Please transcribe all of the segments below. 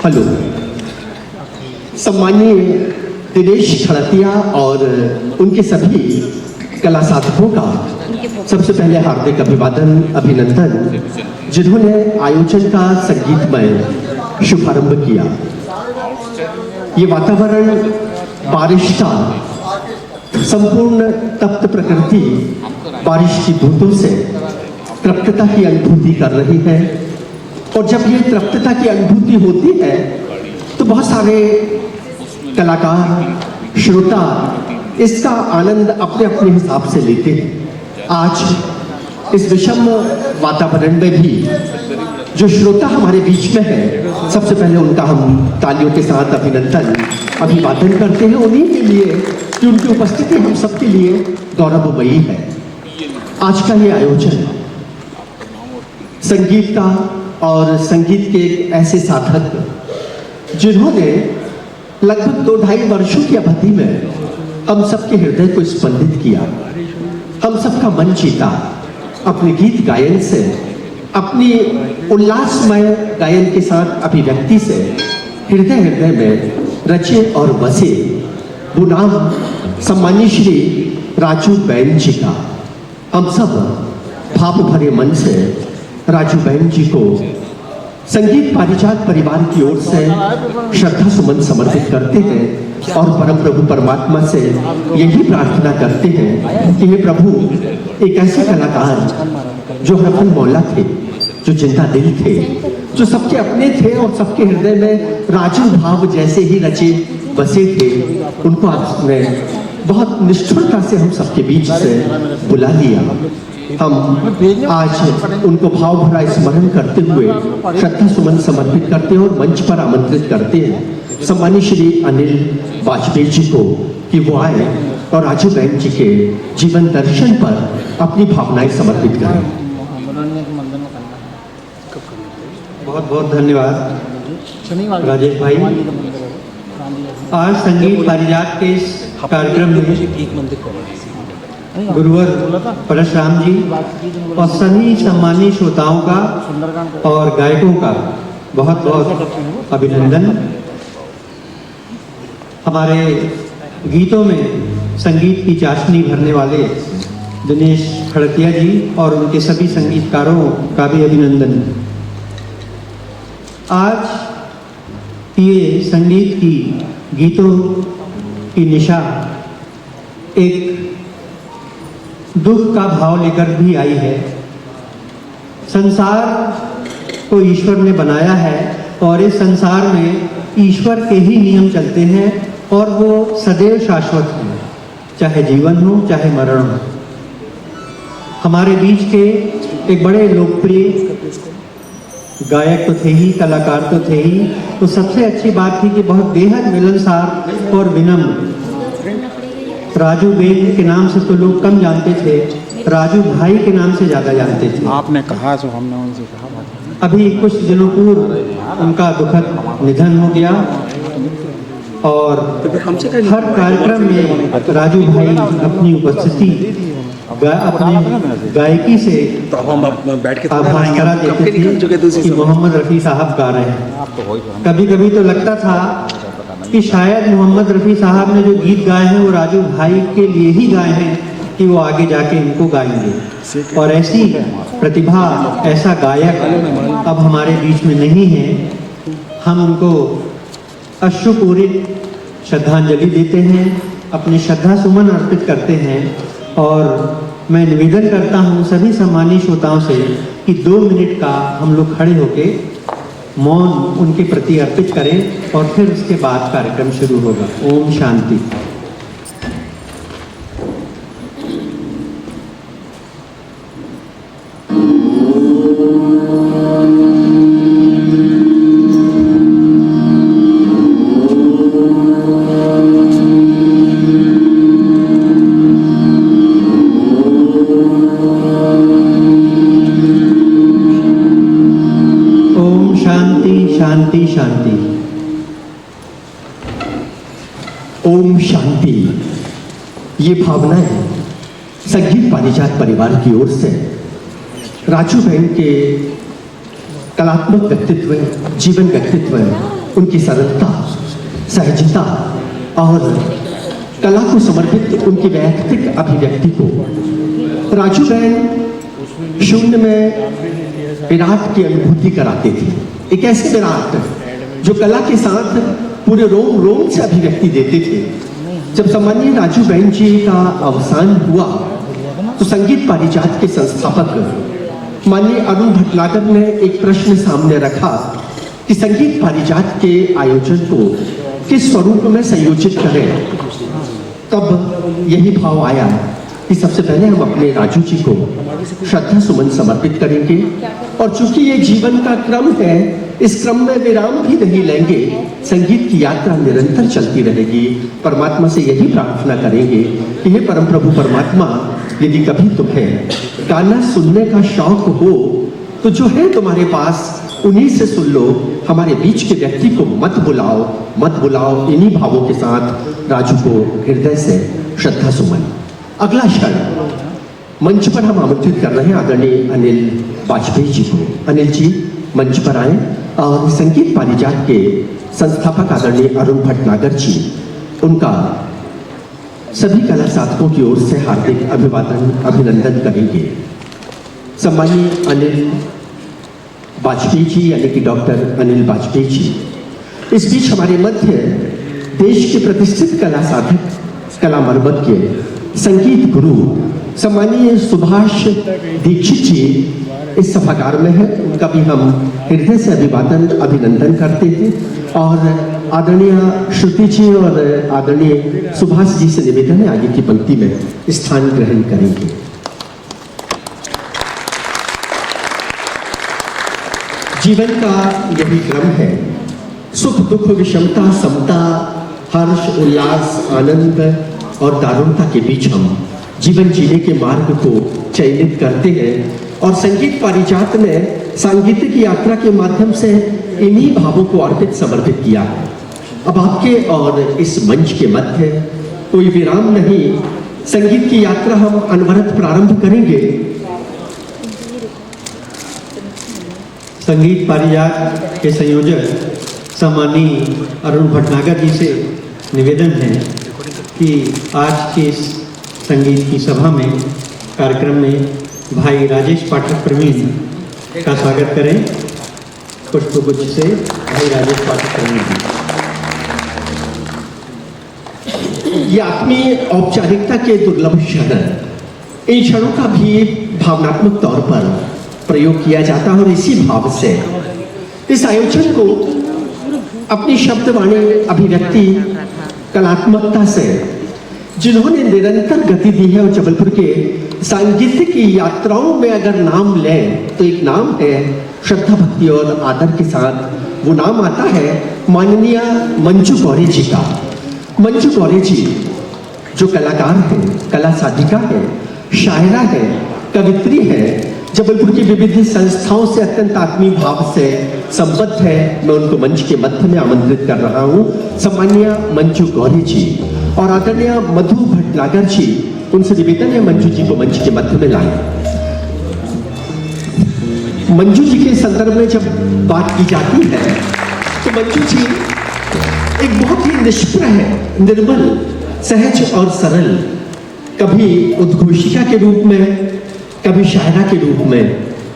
Hello, सम्मानीय दिनेश खड़तिया और उनके सभी कला साधकों का सबसे पहले हार्दिक अभिवादन अभिनंदन, जिन्होंने आयोजन का संगीतमय शुभारंभ किया। ये वातावरण बारिश का, संपूर्ण तप्त प्रकृति बारिश की बूंदों से तृप्तता की अनुभूति कर रही है, और जब ये तृप्तता की अनुभूति होती है तो बहुत सारे कलाकार, श्रोता इसका आनंद अपने अपने हिसाब से लेते हैं। आज इस विषम वातावरण में भी जो श्रोता हमारे बीच में है, सबसे पहले उनका हम तालियों के साथ अभिनंदन अभिवादन करते हैं, उन्हीं के लिए कि उनकी उपस्थिति हम सबके लिए गौरवमयी है। आज का ये आयोजन संगीत का और संगीत के एक ऐसे साधक जिन्होंने लगभग 2-2.5 वर्षों की अवधि में हम सबके हृदय को स्पंदित किया, हम सबका मन जीता अपने गीत गायन से, अपनी उल्लासमय गायन के साथ अभिव्यक्ति से हृदय हृदय में रचे और बसे। वो नाम सम्मानीय श्री राजू बैन जी का। हम सब भाव भरे मन से राजू बैन जी को संगीत पारिजात परिवार की ओर से श्रद्धा सुमन समर्पित करते हैं और परम प्रभु परमात्मा से यही प्रार्थना करते हैं कि हे प्रभु, एक ऐसे कलाकार जो हरफन मौला थे, जो जिंदा दिल थे, जो सबके अपने थे और सबके हृदय में राजू भाव जैसे ही रचे बसे थे, उनको आपने बहुत निष्ठुरता से हम सबके बीच से बुला लिया। हम आज उनको भाव भरा स्मरण करते हुए श्रद्धा सुमन समर्पित करते हैं और मंच पर आमंत्रित करते हैं सम्मानीय श्री अनिल वाजपेयी जी को कि वो आए और राजू बैन जी के जीवन दर्शन पर अपनी भावनाएं समर्पित करें। बहुत बहुत धन्यवाद राजेश भाई। आज संगीत पारिजात के इस कार्यक्रम में गुरुवर परशुराम जी और सभी सम्मानीय श्रोताओं का और गायकों का बहुत बहुत अभिनंदन। हमारे गीतों में संगीत की चाशनी भरने वाले दिनेश खड़तिया जी और उनके सभी संगीतकारों का भी अभिनंदन। आज ये संगीत की गीतों की निशा एक दुख का भाव लेकर भी आई है। संसार को ईश्वर ने बनाया है और इस संसार में ईश्वर के ही नियम चलते हैं और वो सदैव शाश्वत हैं, चाहे जीवन हो चाहे मरण हो। हमारे बीच के एक बड़े लोकप्रिय गायक तो थे ही, कलाकार तो थे ही, तो सबसे अच्छी बात थी कि बहुत बेहद मिलनसार और विनम्र। राजू बेग के नाम से तो लोग कम जानते थे, राजू भाई के नाम से ज़्यादा जानते थे। आपने कहा जो हमने उनसे कहा। अभी कुछ दिनों पूर्व उनका दुखद निधन हो गया और हर कार्यक्रम में राजू भाई अपनी उपस्थिति अपनी गायकी से तो हम बैठ के आभास करा देते थे कि मोहम्मद रफ़ी साहब गा रहे हैं। कभी कभी तो लगता था कि शायद मोहम्मद रफ़ी साहब ने जो गीत गाए हैं वो राजू भाई के लिए ही गाए हैं कि वो आगे जाके इनको गाएंगे। और ऐसी प्रतिभा, ऐसा गायक अब हमारे बीच में नहीं है। हम उनको अश्रुपूरित श्रद्धांजलि देते हैं, अपने श्रद्धा सुमन अर्पित करते हैं और मैं निवेदन करता हूं सभी सम्मानित श्रोताओं से कि 2 मिनट का हम लोग खड़े होके मौन उनके प्रति अर्पित करें और फिर उसके बाद कार्यक्रम शुरू होगा। ओम शांति। शांति शांति। ओम शांति। ये भावनाएं संगीत पारिजात परिवार की ओर से राजू बहन के कलात्मक व्यक्तित्व, जीवन व्यक्तित्व, उनकी सरलता, सहजता और कला को समर्पित उनकी वैयक्तिक अभिव्यक्ति को राजू बहन शून्य में विराट की अनुभूति कराते थे। एक ऐसे विराट जो कला के साथ पूरे रोम रोम से अभिव्यक्ति देते थे। जब सम्मानीय राजू बहन जी का अवसान हुआ तो संगीत पारिजात के संस्थापक माननीय अरुण भटनागर ने एक प्रश्न सामने रखा कि संगीत पारिजात के आयोजन को किस स्वरूप में संयोजित करें। तब यही भाव आया कि सबसे पहले हम अपने राजू जी को श्रद्धा सुमन समर्पित करेंगे और चूंकि ये जीवन का क्रम है, इस क्रम में विराम भी नहीं लेंगे। संगीत की यात्रा निरंतर चलती रहेगी। परमात्मा से यही प्रार्थना करेंगे कि हे परम प्रभु परमात्मा, यदि कभी तुम्हें गाना सुनने का शौक हो तो जो है तुम्हारे पास उन्हीं से सुन लो। हमारे बीच के व्यक्ति को मत बुलाओ। इन्हीं भावों के साथ राजू को हृदय से श्रद्धा सुमन। अगला क्षण मंच पर हम आमंत्रित कर रहे हैं आदरणीय अनिल वाजपेयी जी को। अनिल जी मंच पर आए और संगीत पारिजात के संस्थापक आदरणीय अरुण भटनागर जी, उनका सभी कला साधकों की ओर से हार्दिक अभिनंदन करेंगे। सम्मानीय अनिल वाजपेयी जी यानी कि डॉक्टर अनिल वाजपेयी जी, इस बीच हमारे मध्य देश के प्रतिष्ठित कला साधक, कला मर्मज्ञ, संगीत गुरु सम्मानीय सुभाष दीक्षित जी इस सभागार में है। उनका भी हम हृदय से अभिनंदन करते हैं और आदरणीय श्रुति जी और आदरणीय सुभाष जी से निवेदन है आगे की पंक्ति में स्थान ग्रहण करेंगे। जीवन का यही क्रम है, सुख दुख विषमता समता, हर्ष उल्लास आनंद और दारुणता के बीच हम जीवन जीने के मार्ग को चयनित करते हैं और संगीत पारिजात ने सांगीतिक यात्रा के माध्यम से इन्हीं भावों को अर्पित समर्पित किया। अब आपके और इस मंच के मध्य कोई विराम नहीं, संगीत की यात्रा हम अनवरत प्रारंभ करेंगे। संगीत पारिजात के संयोजक सम्मानीय अरुण भटनागर जी से निवेदन है कि आज के इस संगीत की सभा में, कार्यक्रम में भाई राजेश पाठक प्रवीण का स्वागत करें। पुष्पगुच्छ से भाई राजेश पाठक प्रवीण जी। ये आत्मीय औपचारिकता के दुर्लभ क्षण, इन क्षणों का भी भावनात्मक तौर पर प्रयोग किया जाता है और इसी भाव से इस आयोजन को अपनी शब्दवाणी अभिव्यक्ति कलात्मकता से जिन्होंने निरंतर गति दी है और जबलपुर के सांगीतिक की यात्राओं में अगर नाम लें तो एक नाम है श्रद्धा भक्ति और आदर के साथ वो नाम आता है माननीय मंजू गौरी जी का। मंजू गौरी जी जो कलाकार है, कला साधिका है, शायरा है, कवित्री है, जबलपुर की विविध संस्थाओं से अत्यंत आत्मीय भाव से संबद्ध है। मैं उनको मंच के मध्य में आमंत्रित कर रहा हूँ। सम्माननीय मंजू गौरी जी और आदरणीय मधु भटनागर जी, उनसे निवेदन है मंजू जी को मंच के मध्य में लाएं। मंजू जी के संदर्भ में जब बात की जाती है तो मंजू जी एक बहुत ही निष्प्रह, निर्मल, सहज और सरल, कभी उद्घोषिका के रूप में, कभी शायरा के रूप में,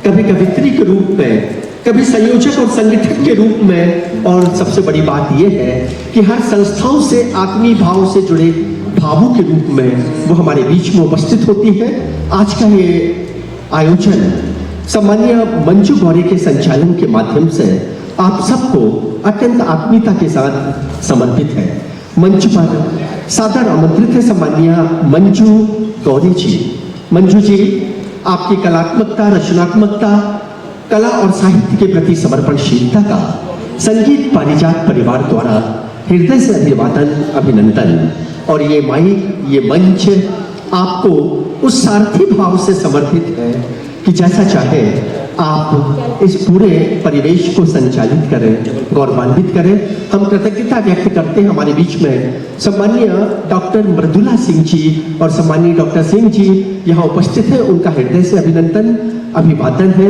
कभी कवित्री के रूप में, कभी संयोजक और संगठक के रूप में, और सबसे बड़ी बात यह है कि हर संस्थाओं से आत्मीय भाव से जुड़े भावों के रूप में वो हमारे बीच में उपस्थित होती है। आज का ये आयोजन सम्माननीय मंजू गौरी के संचालन के माध्यम से आप सबको अत्यंत आत्मीयता के साथ समर्पित है। मंच पर सादर आमंत्रित है सम्माननीय मंजू गौरी जी। मंजू जी, आपकी कलात्मकता, रचनात्मकता, कला और साहित्य के प्रति समर्पणशीलता का संगीत पारिजात परिवार द्वारा हृदय से अभिवादन, अभिनंदन। और ये माइक, ये मंच आपको उस सारथी भाव से समर्पित है कि जैसा चाहे आप इस पूरे परिवेश को संचालित करें, गौरवान्वित करें। हम कृतज्ञता व्यक्त करते हैं हमारे बीच में सम्माननीय डॉक्टर मृदुला सिंह जी और सम्माननीय डॉक्टर सिंह जी यहाँ उपस्थित हैं। उनका हृदय से अभिनंदन, अभिवादन है।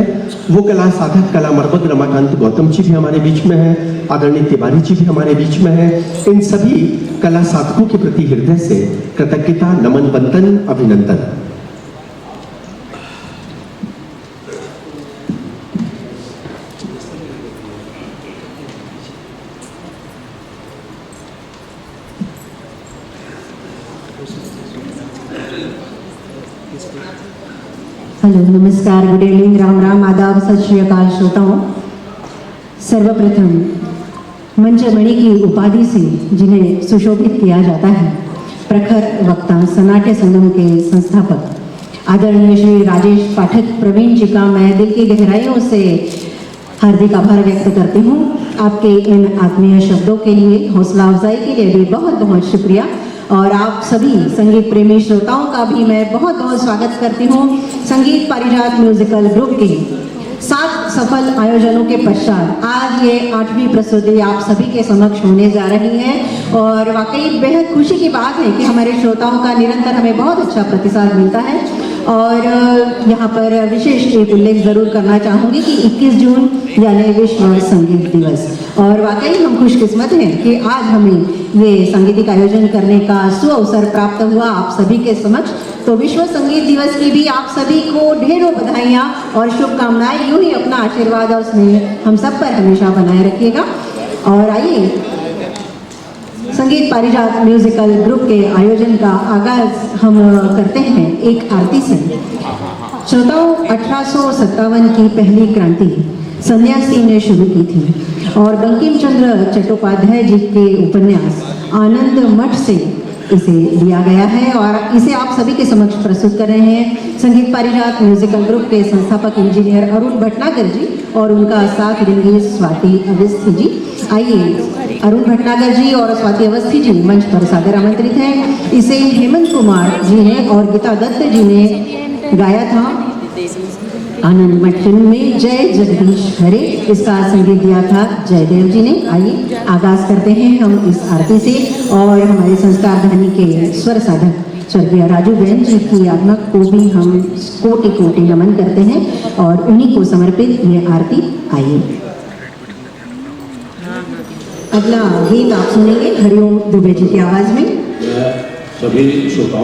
वो कला साधक, कला मर्मज्ञ रमाकांत गौतम जी भी हमारे बीच में है, आदरणीय तिवारी जी भी हमारे बीच में है। इन सभी कला साधकों के प्रति हृदय से कृतज्ञता, नमन, वंदन, अभिनंदन। हेलो, नमस्कार, गुड इवनिंग, राम राम, आदाब, सत श्री अकाल श्रोताओं। सर्वप्रथम मंचमणि की उपाधि से जिन्हें सुशोभित किया जाता है, प्रखर वक्ता, सनाट्य संगम के संस्थापक आदरणीय श्री राजेश पाठक प्रवीण जी का मैं दिल की गहराइयों से हार्दिक आभार व्यक्त करती हूँ। आपके इन आत्मीय शब्दों के लिए, हौसला अफजाई के लिए भी बहुत बहुत शुक्रिया। और आप सभी संगीत प्रेमी श्रोताओं का भी मैं बहुत बहुत स्वागत करती हूँ संगीत पारिजात म्यूजिकल ग्रुप के 7 सफल आयोजनों के पश्चात आज ये 8वीं प्रस्तुति आप सभी के समक्ष होने जा रही है। और वाकई बेहद खुशी की बात है कि हमारे श्रोताओं का निरंतर हमें बहुत अच्छा प्रतिसाद मिलता है। और यहाँ पर विशेष एक उल्लेख जरूर करना चाहूँगी कि 21 जून यानी विश्व संगीत दिवस, और वाकई हम खुशकिस्मत हैं कि आज हमें ये सांगीतिक आयोजन करने का सुअवसर प्राप्त हुआ आप सभी के समक्ष। तो विश्व संगीत दिवस की भी आप सभी को ढेरों बधाइयाँ और शुभकामनाएं। यूं ही अपना आशीर्वाद और स्नेह हम सब पर हमेशा बनाए रखिएगा। और आइए संगीत पारिजात म्यूजिकल ग्रुप के आयोजन का आगाज हम करते हैं एक आरती से। श्रोताओं, 1857 की पहली क्रांति सन्यासी ने शुरू की थी और बंकिम चंद्र चट्टोपाध्याय जी के उपन्यास आनंद मठ से इसे लिया गया है और इसे आप सभी के समक्ष प्रस्तुत कर रहे हैं संगीत पारिजात म्यूजिकल ग्रुप के संस्थापक इंजीनियर अरुण भटनागर जी और उनका साथ देंगे स्वाति अवस्थी जी। आइए, अरुण भटनागर जी और स्वाति अवस्थी जी मंच पर सादर आमंत्रित हैं। इसे हेमंत कुमार जी ने और गीता दत्त जी ने गाया था आनंद मठ फिल्म में जय जगदीश हरे। इसका संगीत दिया था जयदेव जी ने। आइए आगाज करते हैं हम इस आरती से और हमारे संस्कार धानी के स्वर साधक स्वर्गीय राजू बहन जी की आत्मा को भी हम कोटि कोटि नमन करते हैं और उन्हीं को समर्पित ये आरती। आइए अगला गीत आप सुनेंगे हरिओम दुबे जी की आवाज में। सभी श्रोताओं